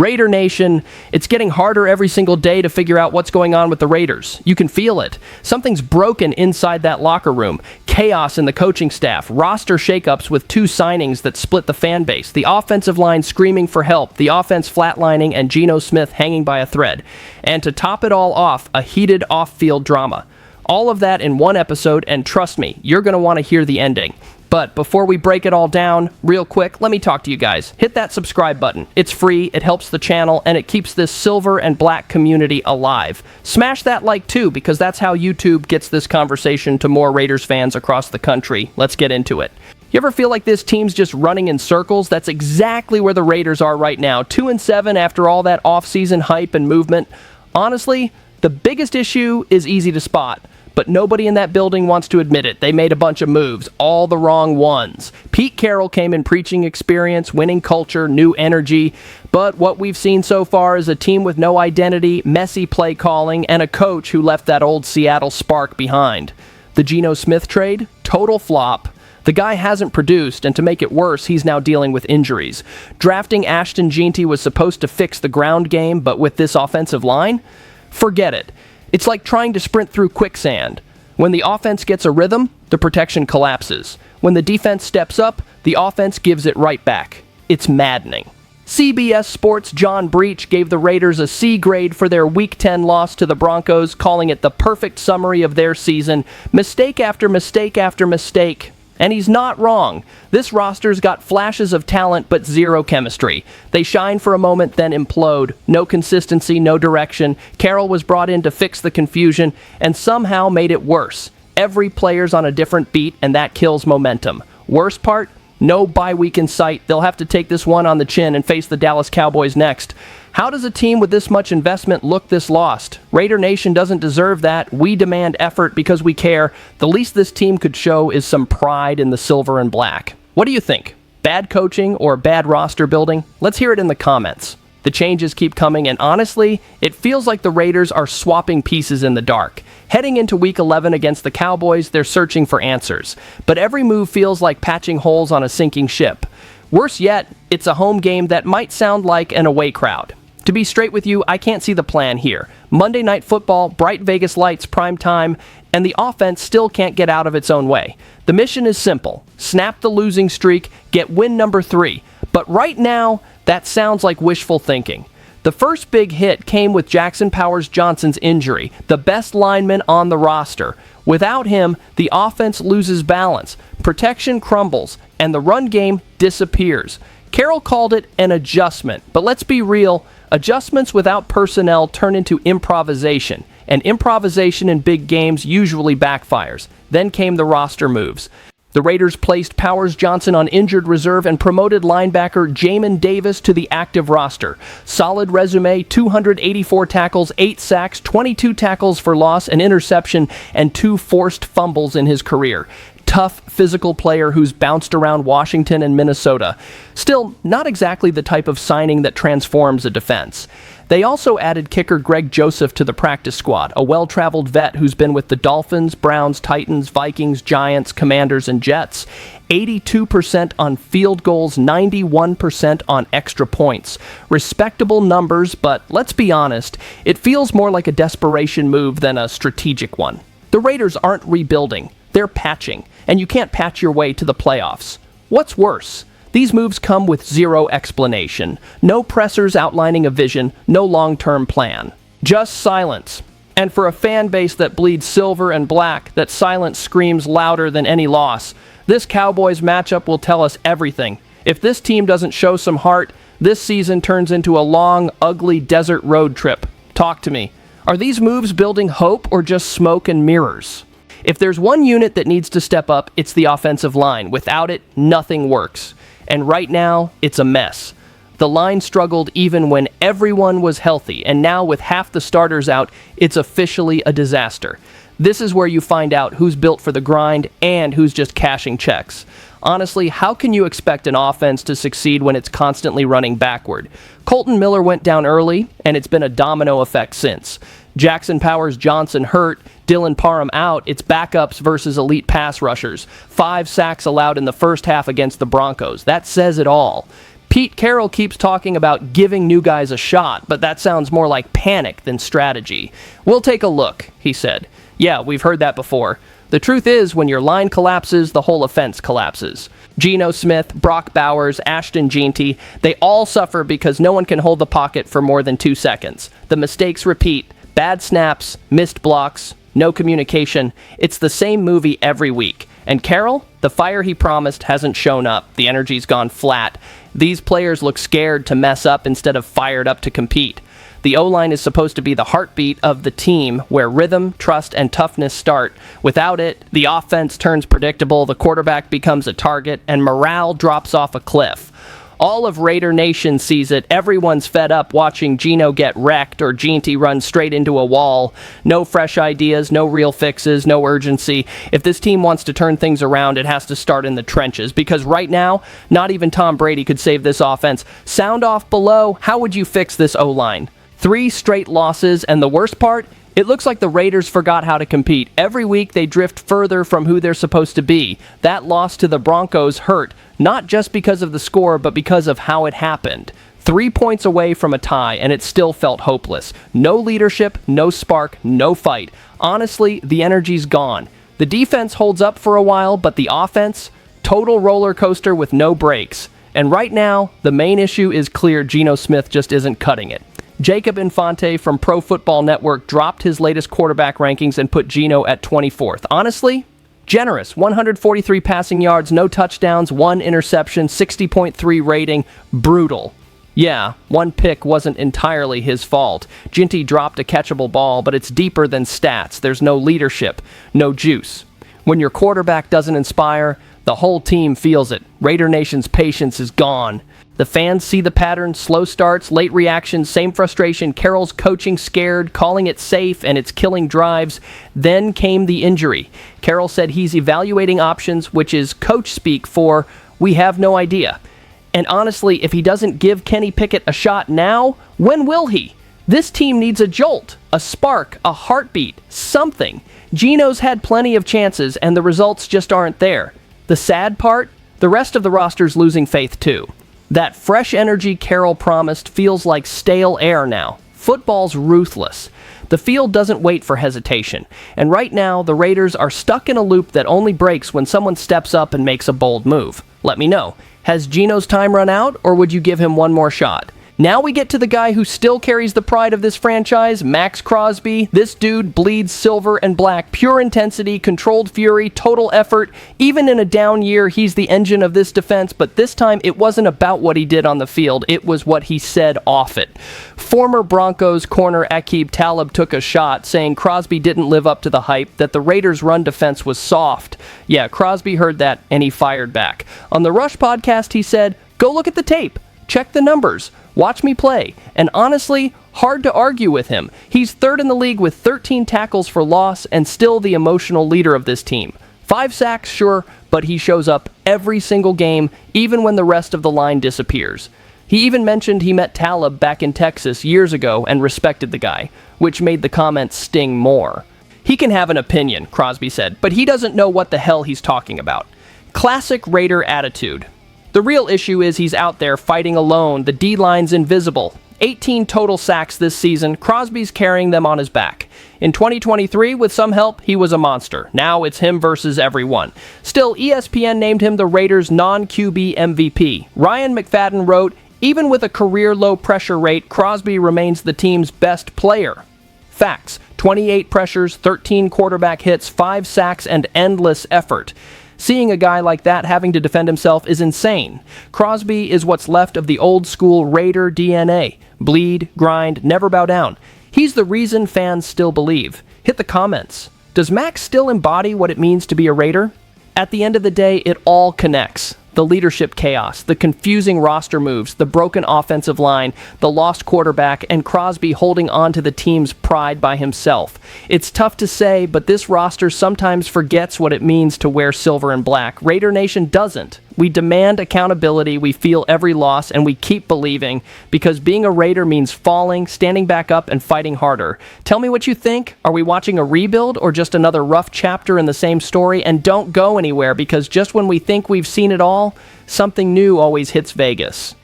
Raider Nation, it's getting harder every single day to figure out what's going on with the Raiders. You can feel it. Something's broken inside that locker room. Chaos in the coaching staff. Roster shakeups with 2 signings that split the fan base. The offensive line screaming for help. The offense flatlining and Geno Smith hanging by a thread. And to top it all off, a heated off-field drama. All of that in one episode, and trust me, you're going to want to hear the ending. But before we break it all down, real quick, let me talk to you guys. Hit that subscribe button. It's free, it helps the channel, and it keeps this silver and black community alive. Smash that like too, because that's how YouTube gets this conversation to more Raiders fans across the country. Let's get into it. You ever feel like this team's just running in circles? That's exactly where the Raiders are right now. 2-7 after all that offseason hype and movement. Honestly, the biggest issue is easy to spot. But nobody in that building wants to admit it. They made a bunch of moves, all the wrong ones. Pete Carroll came in preaching experience, winning culture, new energy. But what we've seen so far is a team with no identity, messy play calling, and a coach who left that old Seattle spark behind. The Geno Smith trade? Total flop. The guy hasn't produced, and to make it worse, he's now dealing with injuries. Drafting Ashton Jeanty was supposed to fix the ground game, but with this offensive line? Forget it. It's like trying to sprint through quicksand. When the offense gets a rhythm, the protection collapses. When the defense steps up, the offense gives it right back. It's maddening. CBS Sports' John Breach gave the Raiders a C grade for their Week 10 loss to the Broncos, calling it the perfect summary of their season. Mistake after mistake after mistake. And he's not wrong. This roster's got flashes of talent, but zero chemistry. They shine for a moment, then implode. No consistency, no direction. Carroll was brought in to fix the confusion, and somehow made it worse. Every player's on a different beat, and that kills momentum. Worst part? No bye week in sight. They'll have to take this one on the chin and face the Dallas Cowboys next. How does a team with this much investment look this lost? Raider Nation doesn't deserve that. We demand effort because we care. The least this team could show is some pride in the silver and black. What do you think? Bad coaching or bad roster building? Let's hear it in the comments. The changes keep coming, and honestly, it feels like the Raiders are swapping pieces in the dark. Heading into Week 11 against the Cowboys, they're searching for answers. But every move feels like patching holes on a sinking ship. Worse yet, it's a home game that might sound like an away crowd. To be straight with you, I can't see the plan here. Monday Night Football, bright Vegas lights, prime time, and the offense still can't get out of its own way. The mission is simple. Snap the losing streak, get win number 3. But right now, that sounds like wishful thinking. The first big hit came with Jackson Powers-Johnson's injury, the best lineman on the roster. Without him, the offense loses balance, protection crumbles, and the run game disappears. Carroll called it an adjustment, but let's be real, adjustments without personnel turn into improvisation, and improvisation in big games usually backfires. Then came the roster moves. The Raiders placed Powers-Johnson on injured reserve and promoted linebacker Jamin Davis to the active roster. Solid resume, 284 tackles, 8 sacks, 22 tackles for loss, an interception, and 2 forced fumbles in his career. Tough, physical player who's bounced around Washington and Minnesota. Still, not exactly the type of signing that transforms a defense. They also added kicker Greg Joseph to the practice squad, a well-traveled vet who's been with the Dolphins, Browns, Titans, Vikings, Giants, Commanders, and Jets. 82% on field goals, 91% on extra points. Respectable numbers, but let's be honest, it feels more like a desperation move than a strategic one. The Raiders aren't rebuilding, they're patching, and you can't patch your way to the playoffs. What's worse? These moves come with zero explanation. No pressers outlining a vision, no long-term plan. Just silence. And for a fan base that bleeds silver and black, that silence screams louder than any loss. This Cowboys matchup will tell us everything. If this team doesn't show some heart, this season turns into a long, ugly desert road trip. Talk to me. Are these moves building hope or just smoke and mirrors? If there's one unit that needs to step up, it's the offensive line. Without it, nothing works. And right now, it's a mess. The line struggled even when everyone was healthy, and now with half the starters out, it's officially a disaster. This is where you find out who's built for the grind and who's just cashing checks. Honestly, how can you expect an offense to succeed when it's constantly running backward? Colton Miller went down early, and it's been a domino effect since. Jackson Powers-Johnson hurt, Dylan Parham out, it's backups versus elite pass rushers. 5 sacks allowed in the first half against the Broncos. That says it all. Pete Carroll keeps talking about giving new guys a shot, but that sounds more like panic than strategy. "We'll take a look," he said. Yeah, we've heard that before. The truth is, when your line collapses, the whole offense collapses. Geno Smith, Brock Bowers, Ashton Jeanty, they all suffer because no one can hold the pocket for more than 2 seconds. The mistakes repeat. Bad snaps, missed blocks, no communication. It's the same movie every week. And Carroll, the fire he promised hasn't shown up. The energy's gone flat. These players look scared to mess up instead of fired up to compete. The O-line is supposed to be the heartbeat of the team where rhythm, trust, and toughness start. Without it, the offense turns predictable, the quarterback becomes a target, and morale drops off a cliff. All of Raider Nation sees it. Everyone's fed up watching Geno get wrecked or Jeanty run straight into a wall. No fresh ideas, no real fixes, no urgency. If this team wants to turn things around, it has to start in the trenches, because right now, not even Tom Brady could save this offense. Sound off below, how would you fix this O-line? 3 straight losses, and the worst part? It looks like the Raiders forgot how to compete. Every week they drift further from who they're supposed to be. That loss to the Broncos hurt, not just because of the score, but because of how it happened. 3 points away from a tie, and it still felt hopeless. No leadership, no spark, no fight. Honestly, the energy's gone. The defense holds up for a while, but the offense? Total roller coaster with no breaks. And right now, the main issue is clear. Geno Smith just isn't cutting it. Jacob Infante from Pro Football Network dropped his latest quarterback rankings and put Geno at 24th. Honestly, generous. 143 passing yards, no touchdowns, 1 interception, 60.3 rating. Brutal. Yeah, 1 pick wasn't entirely his fault. Jeanty dropped a catchable ball, but it's deeper than stats. There's no leadership, no juice. When your quarterback doesn't inspire, the whole team feels it. Raider Nation's patience is gone. The fans see the pattern: slow starts, late reactions, same frustration. Carroll's coaching scared, calling it safe, and it's killing drives. Then came the injury. Carroll said he's evaluating options, which is coach speak for "we have no idea." And honestly, if he doesn't give Kenny Pickett a shot now, when will he? This team needs a jolt, a spark, a heartbeat, something. Geno's had plenty of chances, and the results just aren't there. The sad part? The rest of the roster's losing faith too. That fresh energy Carroll promised feels like stale air now. Football's ruthless. The field doesn't wait for hesitation. And right now, the Raiders are stuck in a loop that only breaks when someone steps up and makes a bold move. Let me know. Has Geno's time run out, or would you give him one more shot? Now we get to the guy who still carries the pride of this franchise, Max Crosby. This dude bleeds silver and black. Pure intensity, controlled fury, total effort. Even in a down year, he's the engine of this defense, but this time it wasn't about what he did on the field. It was what he said off it. Former Broncos corner Aqib Talib took a shot, saying Crosby didn't live up to the hype, that the Raiders' run defense was soft. Yeah, Crosby heard that, and he fired back. On the Rush podcast, he said, "Go look at the tape. Check the numbers. Watch me play." And honestly, hard to argue with him. He's 3rd in the league with 13 tackles for loss and still the emotional leader of this team. 5 sacks, sure, but he shows up every single game, even when the rest of the line disappears. He even mentioned he met Talib back in Texas years ago and respected the guy, which made the comments sting more. "He can have an opinion," Crosby said, "but he doesn't know what the hell he's talking about." Classic Raider attitude. The real issue is he's out there fighting alone. The D-line's invisible. 18 total sacks this season. Crosby's carrying them on his back. In 2023, with some help, he was a monster. Now it's him versus everyone. Still, ESPN named him the Raiders' non-QB MVP. Ryan McFadden wrote, "Even with a career low pressure rate, Crosby remains the team's best player." Facts: 28 pressures, 13 quarterback hits, 5 sacks, and endless effort. Seeing a guy like that having to defend himself is insane. Crosby is what's left of the old-school Raider DNA. Bleed, grind, never bow down. He's the reason fans still believe. Hit the comments. Does Max still embody what it means to be a Raider? At the end of the day, it all connects. The leadership chaos, the confusing roster moves, the broken offensive line, the lost quarterback, and Crosby holding on to the team's pride by himself. It's tough to say, but this roster sometimes forgets what it means to wear silver and black. Raider Nation doesn't. We demand accountability, we feel every loss, and we keep believing, because being a Raider means falling, standing back up, and fighting harder. Tell me what you think. Are we watching a rebuild or just another rough chapter in the same story? And don't go anywhere, because just when we think we've seen it all, something new always hits Vegas.